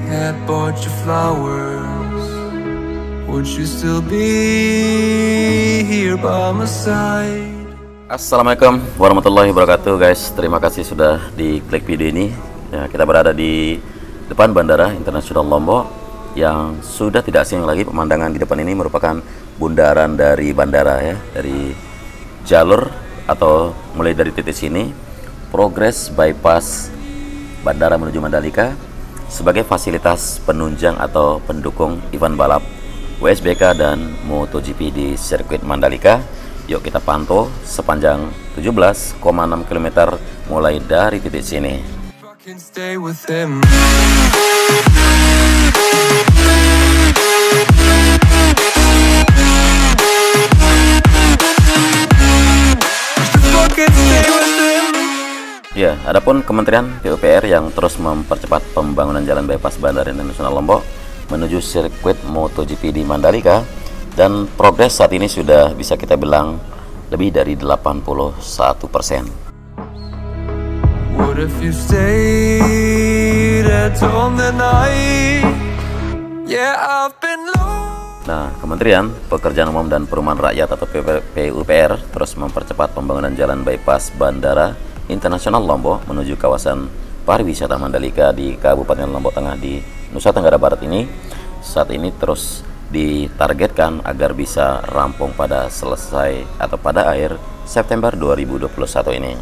had bought you flowers, would you still be here by my side? Assalamualaikum warahmatullahi wabarakatuh guys. Terima kasih sudah diklik video ini ya, kita berada di depan Bandara Internasional Lombok yang sudah tidak asing lagi. Pemandangan di depan ini merupakan bundaran dari bandara ya, dari jalur atau mulai dari titik sini progres bypass bandara menuju Mandalika sebagai fasilitas penunjang atau pendukung event balap WSBK dan MotoGP di sirkuit Mandalika. Yuk kita pantau sepanjang 17,6 km mulai dari titik sini. Ya, adapun Kementerian PUPR yang terus mempercepat pembangunan jalan bypass Bandara Internasional Lombok menuju sirkuit MotoGP di Mandalika, dan progres saat ini sudah bisa kita bilang lebih dari 81%. Nah, Kementerian Pekerjaan Umum dan Perumahan Rakyat atau PUPR terus mempercepat pembangunan jalan bypass Bandara Internasional Lombok menuju kawasan pariwisata Mandalika di Kabupaten Lombok Tengah di Nusa Tenggara Barat ini. Saat ini terus ditargetkan agar bisa rampung pada selesai atau pada akhir September 2021 ini.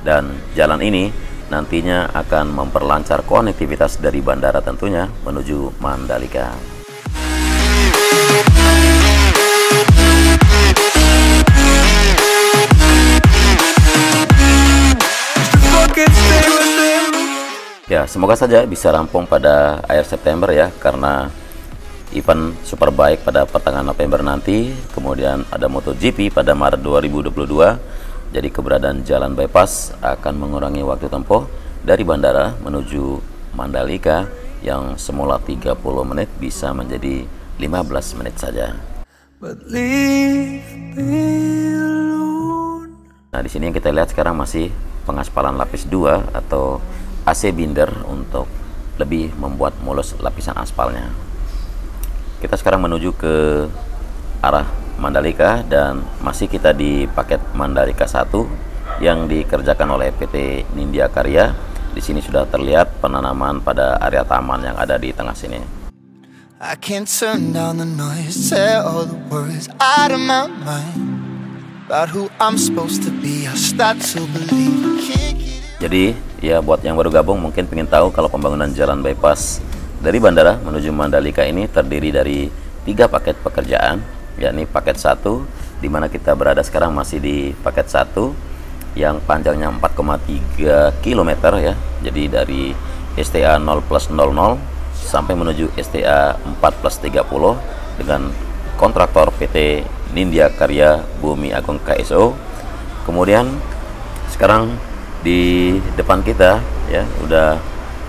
Dan jalan ini nantinya akan memperlancar konektivitas dari bandara tentunya menuju Mandalika. Ya, semoga saja bisa rampung pada akhir September ya, karena event Superbike pada pertengahan November nanti, kemudian ada MotoGP pada Maret 2022. Jadi keberadaan jalan bypass akan mengurangi waktu tempuh dari bandara menuju Mandalika yang semula 30 menit bisa menjadi 15 menit saja. Nah, di sini yang kita lihat sekarang masih pengaspalan lapis 2 atau AC binder untuk lebih membuat mulus lapisan aspalnya. Kita sekarang menuju ke arah Mandalika dan masih kita di paket Mandalika 1 yang dikerjakan oleh PT Nindya Karya. Di sini sudah terlihat penanaman pada area taman yang ada di tengah sini. I can't turn down the noise, say all the words out of my mind about who I'm supposed to be. I start to believe. Jadi ya, buat yang baru gabung mungkin pengen tahu kalau pembangunan jalan bypass dari bandara menuju Mandalika ini terdiri dari 3 paket pekerjaan, yakni paket 1 di mana kita berada sekarang masih di paket 1 yang panjangnya 4,3 km ya. Jadi dari STA 0+00 sampai menuju STA 4+30 dengan kontraktor PT Nindya Karya Bumi Agung KSO. Kemudian sekarang di depan kita ya udah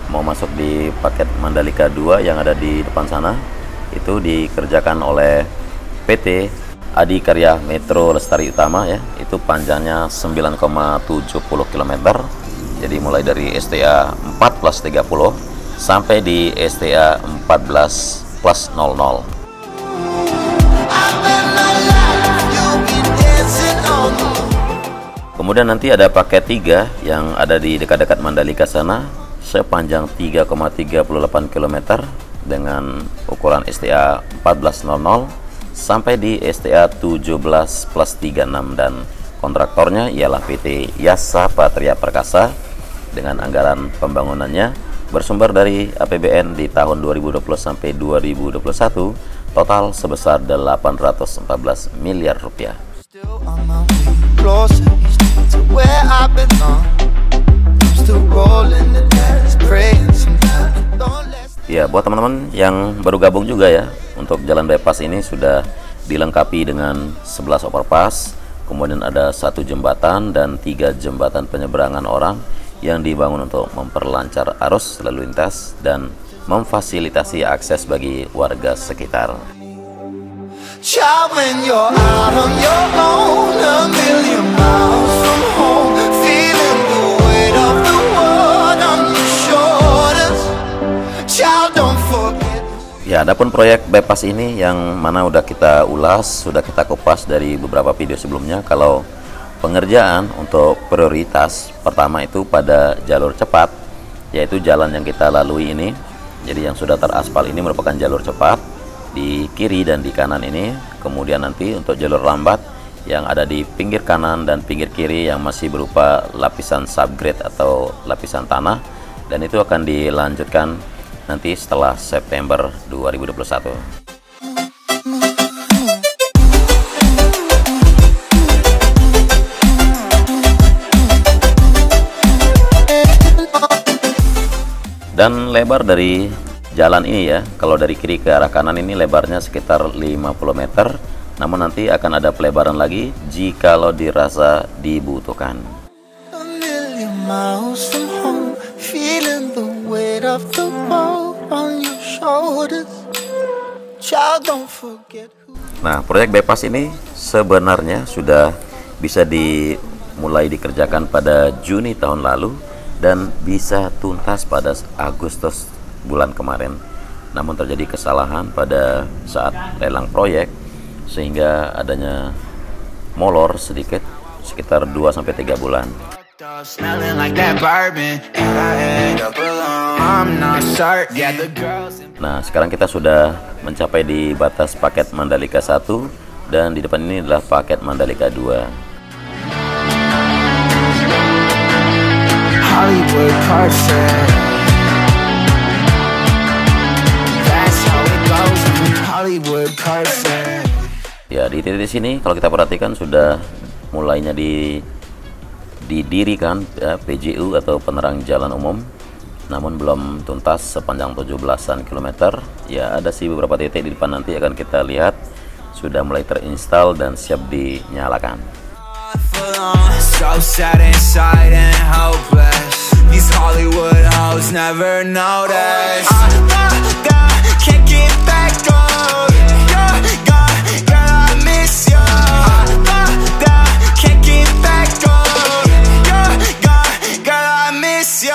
mau masuk di paket Mandalika 2 yang ada di depan sana. Itu dikerjakan oleh PT Adikarya Metro Lestari Utama ya. Itu panjangnya 9,70 km. Jadi mulai dari STA 4+30 sampai di STA 14+00. Kemudian nanti ada paket 3 yang ada di dekat-dekat Mandalika sana sepanjang 3,38 km dengan ukuran STA 1400 sampai di STA 17+36, dan kontraktornya ialah PT Yasa Patria Perkasa dengan anggaran pembangunannya bersumber dari APBN di tahun 2020 sampai 2021 total sebesar 814 miliar rupiah. Ya, buat teman-teman yang baru gabung juga ya, untuk jalan bypass ini sudah dilengkapi dengan 11 overpass, kemudian ada 1 jembatan dan 3 jembatan penyeberangan orang yang dibangun untuk memperlancar arus lalu lintas dan memfasilitasi akses bagi warga sekitar. Child, when you're out on your own, a million miles from home, Ya, adapun proyek bypass ini yang mana udah kita ulas, sudah kita kupas dari beberapa video sebelumnya. Kalau pengerjaan untuk prioritas pertama itu pada jalur cepat, yaitu jalan yang kita lalui ini. Jadi yang sudah teraspal ini merupakan jalur cepat di kiri dan di kanan ini. Kemudian nanti untuk jalur lambat yang ada di pinggir kanan dan pinggir kiri yang masih berupa lapisan subgrade atau lapisan tanah, dan itu akan dilanjutkan nanti setelah September 2021. Dan lebar dari jalan ini ya, kalau dari kiri ke arah kanan ini lebarnya sekitar 50 meter, namun nanti akan ada pelebaran lagi jikalau dirasa dibutuhkan. Nah, proyek bypass ini sebenarnya sudah bisa dimulai dikerjakan pada Juni tahun lalu dan bisa tuntas pada Agustus bulan kemarin. Namun terjadi kesalahan pada saat lelang proyek sehingga adanya molor sedikit sekitar 2-3 bulan. Nah, sekarang kita sudah mencapai di batas paket Mandalika 1 dan di depan ini adalah paket Mandalika 2. Hollywood perfect. That's how it goes. Hollywood perfect. Ya, di titik sini kalau kita perhatikan sudah mulainya didirikan ya, PJU atau penerang jalan umum, namun belum tuntas sepanjang 17-an kilometer. Ya, ada sih beberapa titik di depan nanti akan kita lihat sudah mulai terinstall dan siap dinyalakan. So sad inside and hopeless. These Hollywood hoes never notice. Can't get back on. Girl, I miss you. Can't get back on. Girl, I miss you.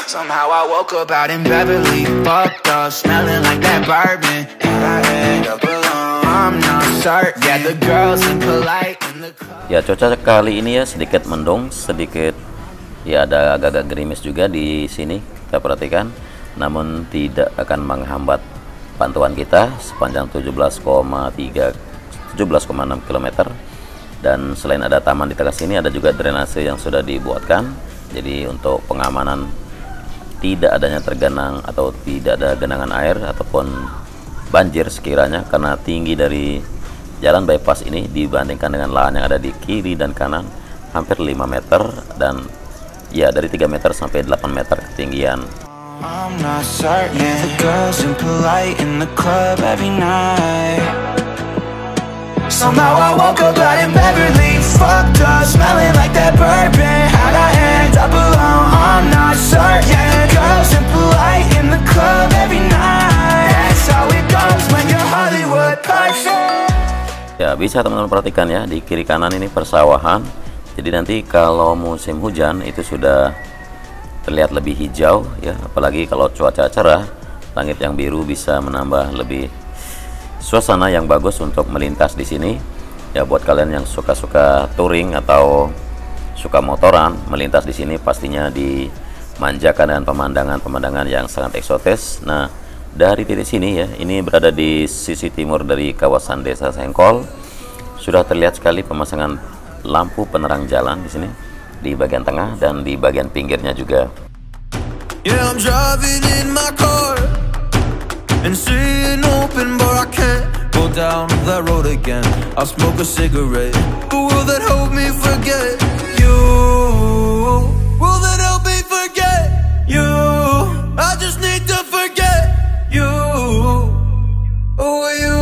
Somehow I woke up out in Beverly, fucked up, smelling like that bourbon. I end up alone. I'm not certain. Yeah, the girls impolite. Ya, cuaca kali ini ya sedikit mendung, sedikit ya ada agak-agak gerimis juga di sini kita perhatikan, namun tidak akan menghambat pantauan kita sepanjang 17,6 km. Dan selain ada taman di tengah sini, ada juga drainase yang sudah dibuatkan. Jadi untuk pengamanan tidak adanya tergenang atau tidak ada genangan air ataupun banjir sekiranya, karena tinggi dari jalan bypass ini dibandingkan dengan lahan yang ada di kiri dan kanan hampir 5 meter dan ya dari 3 meter sampai 8 meter ketinggian. Ya, bisa teman-teman perhatikan ya, di kiri kanan ini persawahan. Jadi nanti kalau musim hujan itu sudah terlihat lebih hijau ya, apalagi kalau cuaca cerah, langit yang biru bisa menambah lebih suasana yang bagus untuk melintas di sini. Ya, buat kalian yang suka-suka touring atau suka motoran, melintas di sini pastinya dimanjakan dengan pemandangan-pemandangan yang sangat eksotis. Nah, dari titik sini ya, ini berada di sisi timur dari kawasan Desa Sengkol. Sudah terlihat sekali pemasangan lampu penerang jalan di sini, di bagian tengah dan di bagian pinggirnya juga. Yeah, I'm driving in my car and seeing open bar, I can't go down that road again. I'll smoke a cigarette. The world that helped me forget you. World that helped me forget you. I just need to forget you. Oh, you.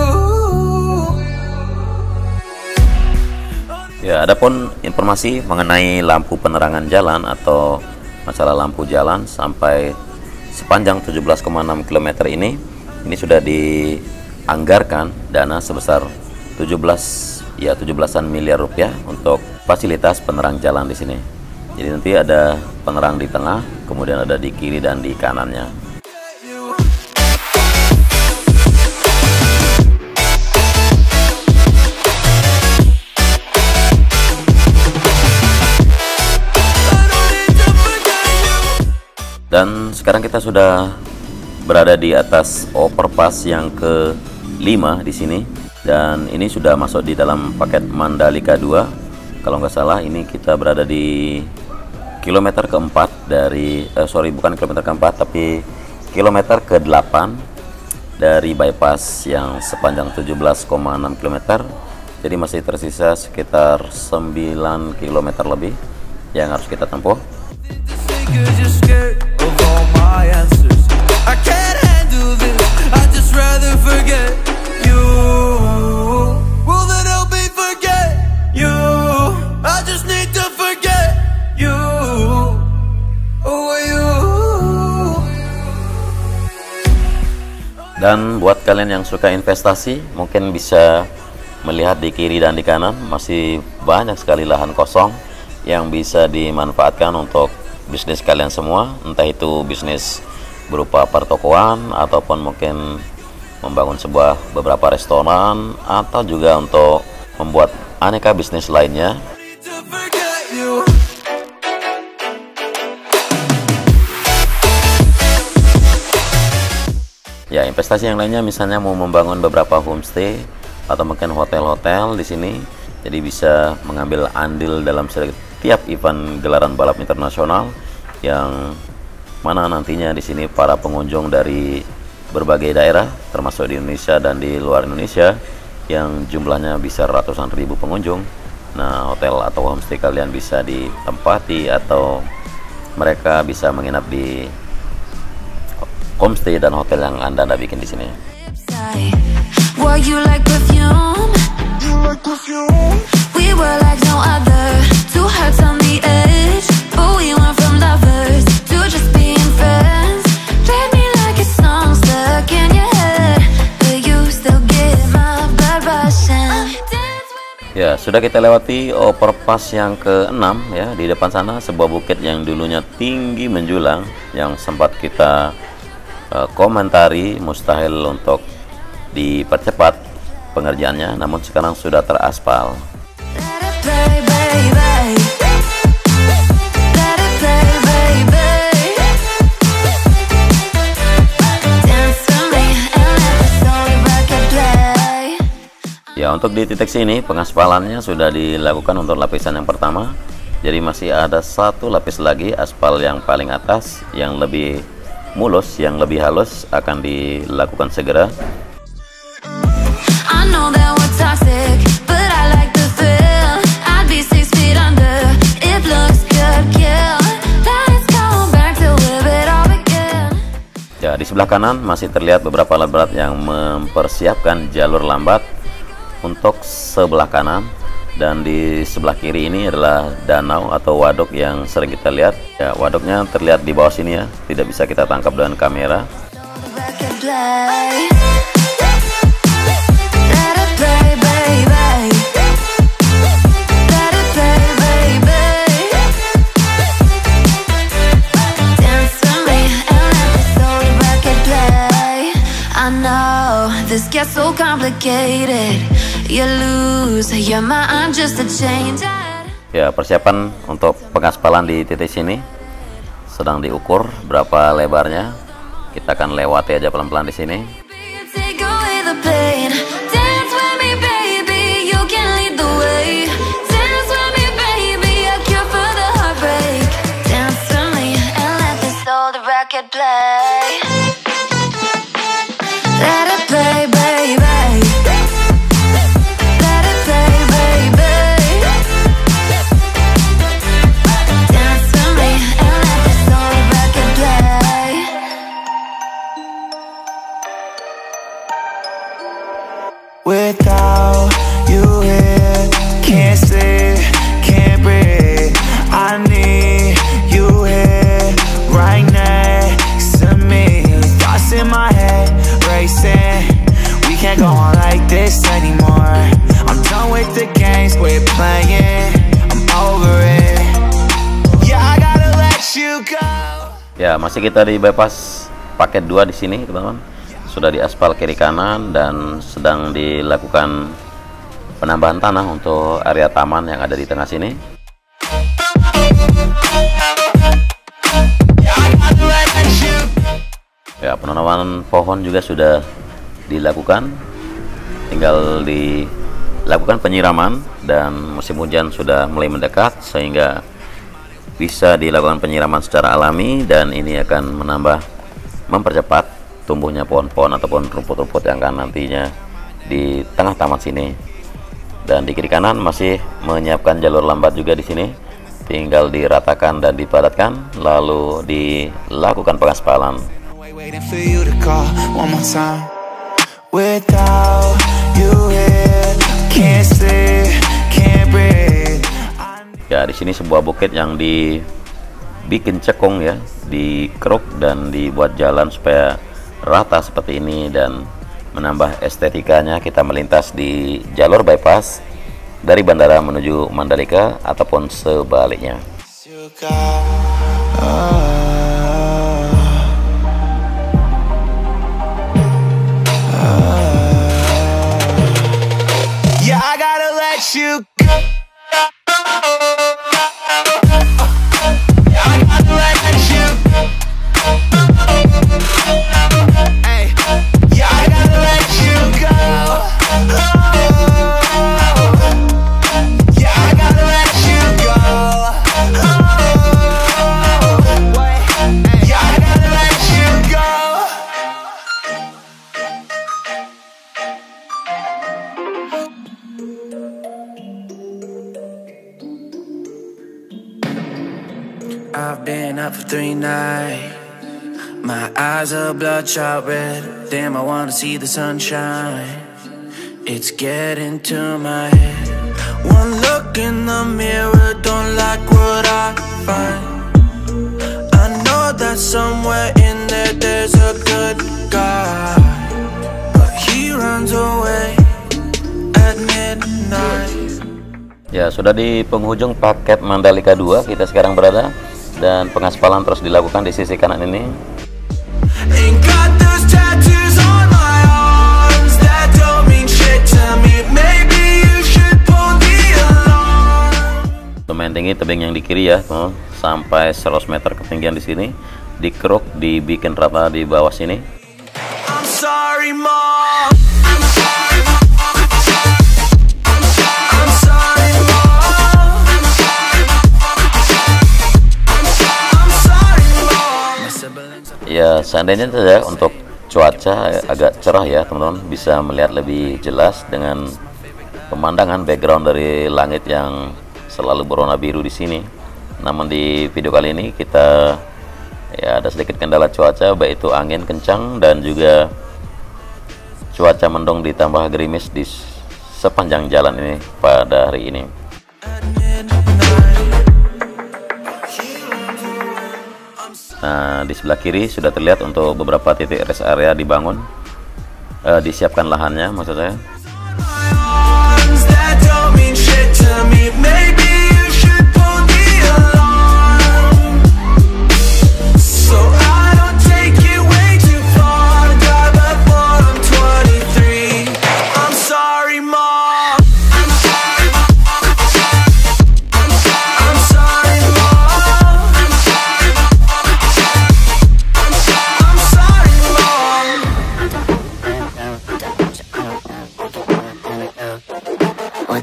Ya, adapun informasi mengenai lampu penerangan jalan atau masalah lampu jalan sampai sepanjang 17,6 km ini sudah dianggarkan dana sebesar 17-an miliar rupiah untuk fasilitas penerang jalan di sini. Jadi nanti ada penerang di tengah, kemudian ada di kiri dan di kanannya. Dan sekarang kita sudah berada di atas overpass yang ke-5 di sini, dan ini sudah masuk di dalam paket Mandalika 2. Kalau nggak salah ini kita berada di kilometer keempat dari bukan kilometer keempat, tapi kilometer ke-8 dari bypass yang sepanjang 17,6 km. Jadi masih tersisa sekitar 9 km lebih yang harus kita tempuh. Dan buat kalian yang suka investasi, mungkin bisa melihat di kiri dan di kanan masih banyak sekali lahan kosong yang bisa dimanfaatkan untuk bisnis kalian semua, entah itu bisnis berupa pertokoan ataupun mungkin membangun beberapa restoran, atau juga untuk membuat aneka bisnis lainnya. Ya, investasi yang lainnya misalnya mau membangun beberapa homestay atau mungkin hotel-hotel di sini, jadi bisa mengambil andil dalam setiap event gelaran balap internasional yang mana nantinya di sini para pengunjung dari berbagai daerah termasuk di Indonesia dan di luar Indonesia yang jumlahnya bisa ratusan ribu pengunjung. Nah, hotel atau homestay kalian bisa ditempati atau mereka bisa menginap di homestay dan hotel yang Anda bikin di sini. Ya, sudah kita lewati overpass yang ke-6 ya. Di depan sana sebuah bukit yang dulunya tinggi menjulang yang sempat kita komentari mustahil untuk dipercepat pengerjaannya, namun sekarang sudah teraspal. Ya, untuk di titik sini pengaspalannya sudah dilakukan untuk lapisan yang pertama, jadi masih ada satu lapis lagi aspal yang paling atas yang lebih mulus, yang lebih halus akan dilakukan segera. Ya, di sebelah kanan masih terlihat beberapa alat berat yang mempersiapkan jalur lambat untuk sebelah kanan, dan di sebelah kiri ini adalah danau atau waduk yang sering kita lihat. Ya, waduknya terlihat di bawah sini ya, tidak bisa kita tangkap dengan kamera. Ya, persiapan untuk pengaspalan di titik sini sedang diukur berapa lebarnya. Kita akan lewati aja pelan-pelan di sini. Without you here, can't sleep, can't breathe. I need you here, right next to me. Thoughts in my head, racing. We can't go on like this anymore. I'm done with the games we're playing. I'm over it. Yeah, I gotta let you go. Ya, masih kita di bypass paket 2 di sini, teman-teman. Sudah diaspal kiri kanan dan sedang dilakukan penambahan tanah untuk area taman yang ada di tengah sini. Ya, penanaman pohon juga sudah dilakukan, tinggal dilakukan penyiraman, dan musim hujan sudah mulai mendekat sehingga bisa dilakukan penyiraman secara alami, dan ini akan mempercepat tumbuhnya pohon-pohon ataupun rumput-rumput yang akan nantinya di tengah taman sini. Dan di kiri kanan masih menyiapkan jalur lambat juga di sini, tinggal diratakan dan dipadatkan lalu dilakukan pengaspalan. Waiting for you to call one more time. Without you here, can't sleep, can't breathe. Ya, di sini sebuah bukit yang dibikin cekung ya, dikeruk dan dibuat jalan supaya rata seperti ini dan menambah estetikanya. Kita melintas di jalur bypass dari bandara menuju Mandalika ataupun sebaliknya. Yeah, I gotta let you go. Yeah, I gotta let you go. Hey, yeah, I gotta let you go. Yeah, I gotta let you go. Yeah, I gotta let you go. I've been up for 3 nights. My eyes are bloodshot red. Damn, I wanna see the sunshine. It's getting to my head. One look in the mirror, don't like what I find. I know that somewhere in there there's a good guy, but he runs away at midnight. Ya, sudah di penghujung paket Mandalika 2 kita sekarang berada, dan pengaspalan terus dilakukan di sisi kanan ini. Ain't got those tattoos on my arms that don't mean shit to me. Maybe you should pull the alarm. Lumayan tinggi tebing yang di kiri ya, tuh, sampai 100 meter ketinggian di sini. Dikeruk, dibikin rata di bawah sini. I'm sorry, Mom. Ya, seandainya saja untuk cuaca agak cerah ya teman-teman, bisa melihat lebih jelas dengan pemandangan background dari langit yang selalu berwarna biru di sini. Namun di video kali ini kita ya ada sedikit kendala cuaca, baik itu angin kencang dan juga cuaca mendung ditambah gerimis di sepanjang jalan ini pada hari ini. Nah, di sebelah kiri sudah terlihat untuk beberapa titik rest area dibangun, disiapkan lahannya maksud saya.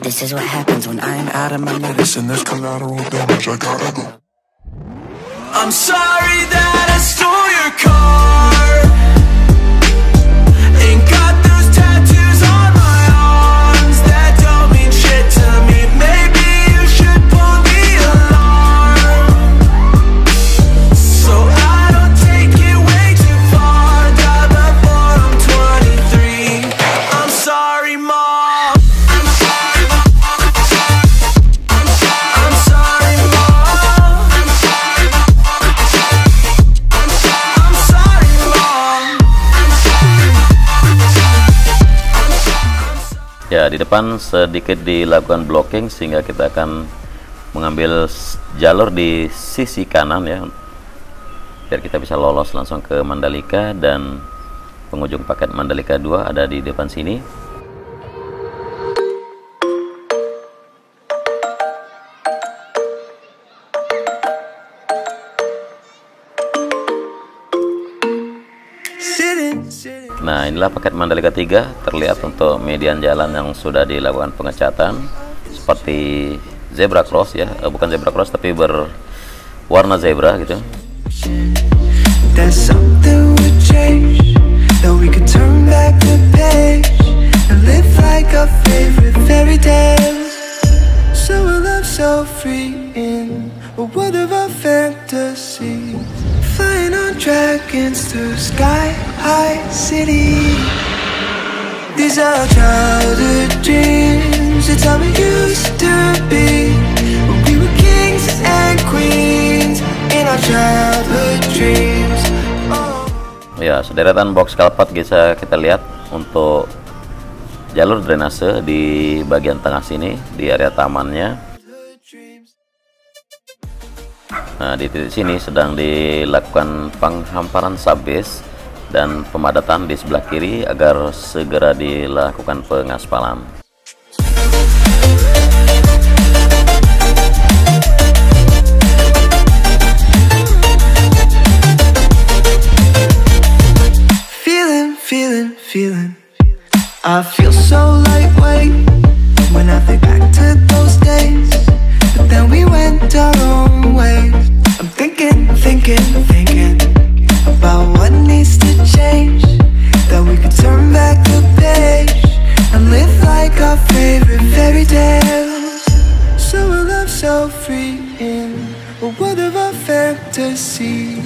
This is what happens when I'm out of my medicine. There's collateral damage, I gotta go. I'm sorry that I stole your car. Ain't got those tattoos on my arms that don't mean shit to me. Maybe you should pull the alarm, so I don't take it way too far. Die before I'm 23. I'm sorry, Mom. Ya, di depan sedikit dilakukan blocking sehingga kita akan mengambil jalur di sisi kanan ya, biar kita bisa lolos langsung ke Mandalika, dan penghujung paket Mandalika 2 ada di depan sini. Nah, inilah paket Mandalika 3, terlihat untuk median jalan yang sudah dilakukan pengecatan seperti zebra cross ya, bukan zebra cross tapi berwarna zebra gitu. There's something would change, that we could turn back the page and live like our favorite fairy tales. So a love so free in a world of our fantasies, flying on dragons through sky-high cities. These are childhood dreams, it's how we used to be, when we were kings and queens in our childhood dreams. Ya, sederetan box kalpat bisa kita lihat untuk jalur drainase di bagian tengah sini di area tamannya. Nah, di titik sini sedang dilakukan penghamparan subbase dan pemadatan di sebelah kiri agar segera dilakukan pengaspalan. Feeling I feel so lightweight when I think back to those days, but then we went our own ways. I'm thinking about what needs to change, that we could turn back the page and live like our favorite fairy tales. So a love so free in a world of our fantasy,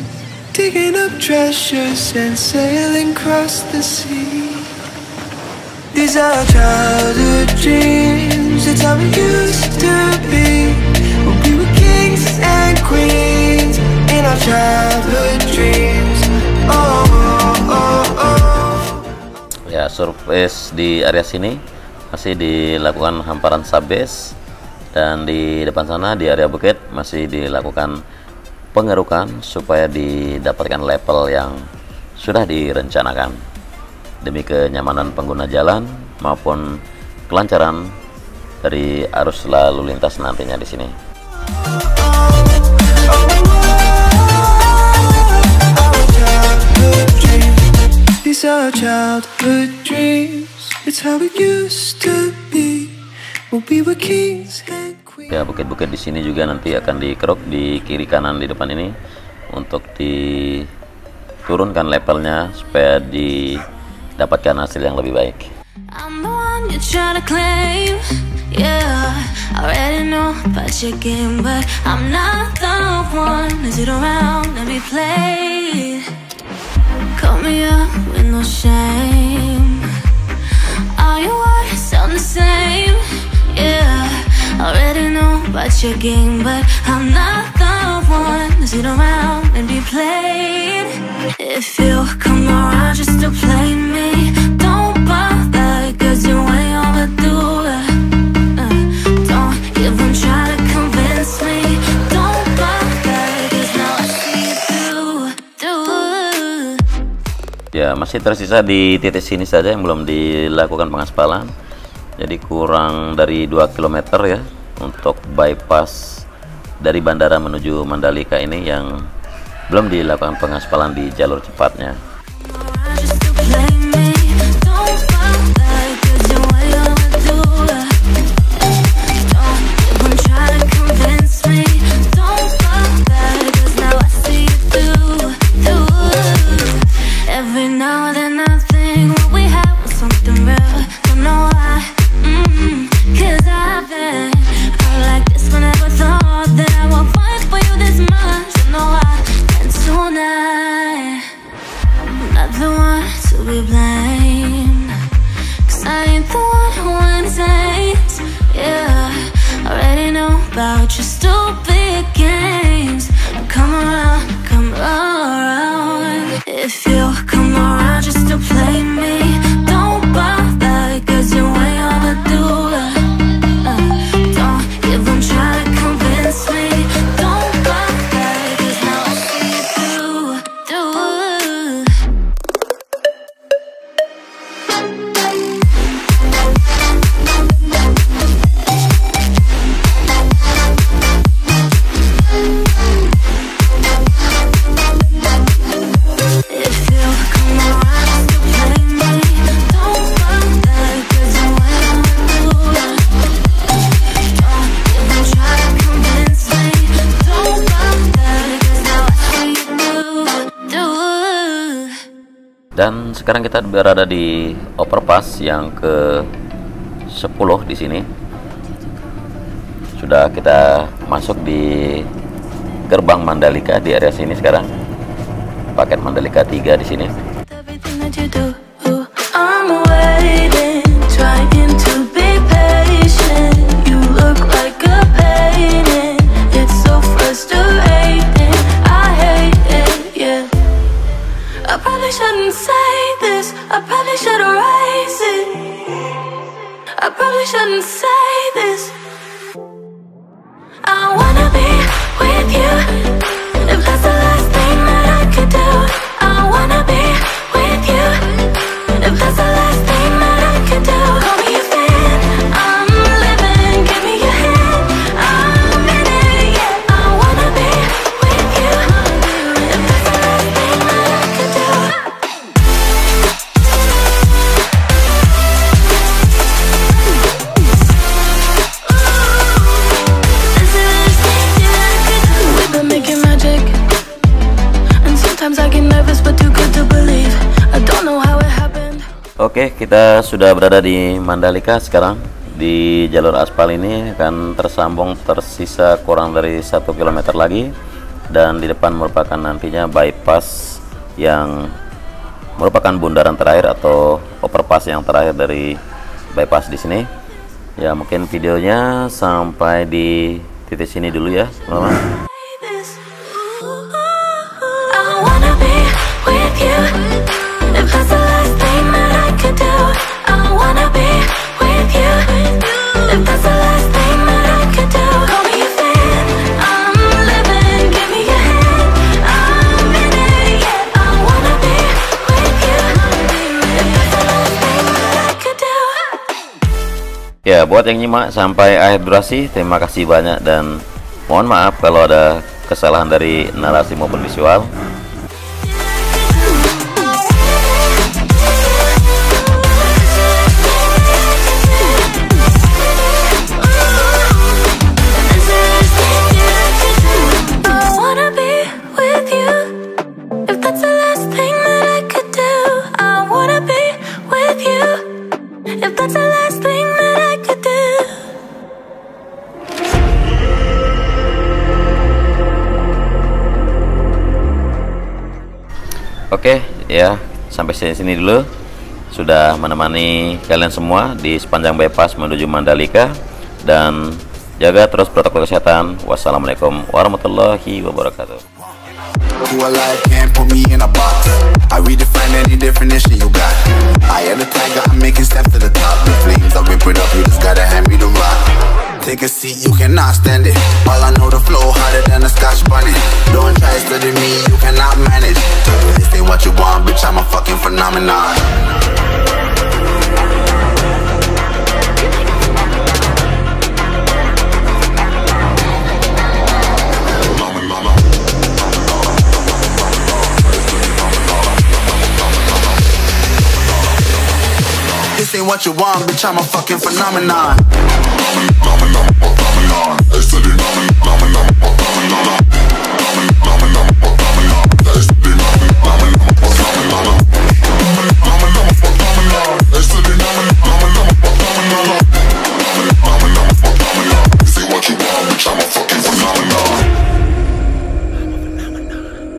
digging up treasures and sailing across the sea. These are childhood dreams, it's how we used to be, when we were kings and queens in our childhood dreams. Oh, oh, oh. Ya, surface di area sini masih dilakukan hamparan subbase, dan di depan sana di area bukit masih dilakukan pengerukan supaya didapatkan level yang sudah direncanakan demi kenyamanan pengguna jalan maupun kelancaran dari arus lalu lintas nantinya di sini. Ya, bukit-bukit di sini juga nanti akan dikeruk di kiri kanan di depan ini untuk diturunkan levelnya supaya dapatkan hasil yang lebih baik. If you come around just to play me, don't bother, cause you ain't overdue it. Don't even try to convince me, don't bother, cause now I see you through. Ya, masih tersisa di titik sini saja yang belum dilakukan pengaspalan. Jadi kurang dari 2 km ya untuk bypass dari bandara menuju Mandalika ini yang belum dilakukan pengaspalan di jalur cepatnya. Dan sekarang kita berada di overpass yang ke-10 di sini. Sudah kita masuk di gerbang Mandalika di area sini sekarang. Paket Mandalika 3 di sini. Oke, kita sudah berada di Mandalika sekarang. Di jalur aspal ini akan tersambung tersisa kurang dari 1 km lagi, dan di depan merupakan nantinya bypass yang merupakan bundaran terakhir atau overpass yang terakhir dari bypass di sini. Ya, mungkin videonya sampai di titik sini dulu ya, teman-teman. Ya, buat yang nyimak sampai akhir durasi, terima kasih banyak dan mohon maaf kalau ada kesalahan dari narasi maupun visual. Oke, ya, sampai sini dulu. Sudah menemani kalian semua di sepanjang bypass menuju Mandalika, dan jaga terus protokol kesehatan. Wassalamualaikum warahmatullahi wabarakatuh. Take a seat, you cannot stand it. All I know, the flow harder than a Scotch bunny. Don't try study me, you cannot manage. This ain't what you want, bitch, I'm a fucking phenomenon. This ain't what you want, bitch, I'm a fucking phenomenon. Phenomenon.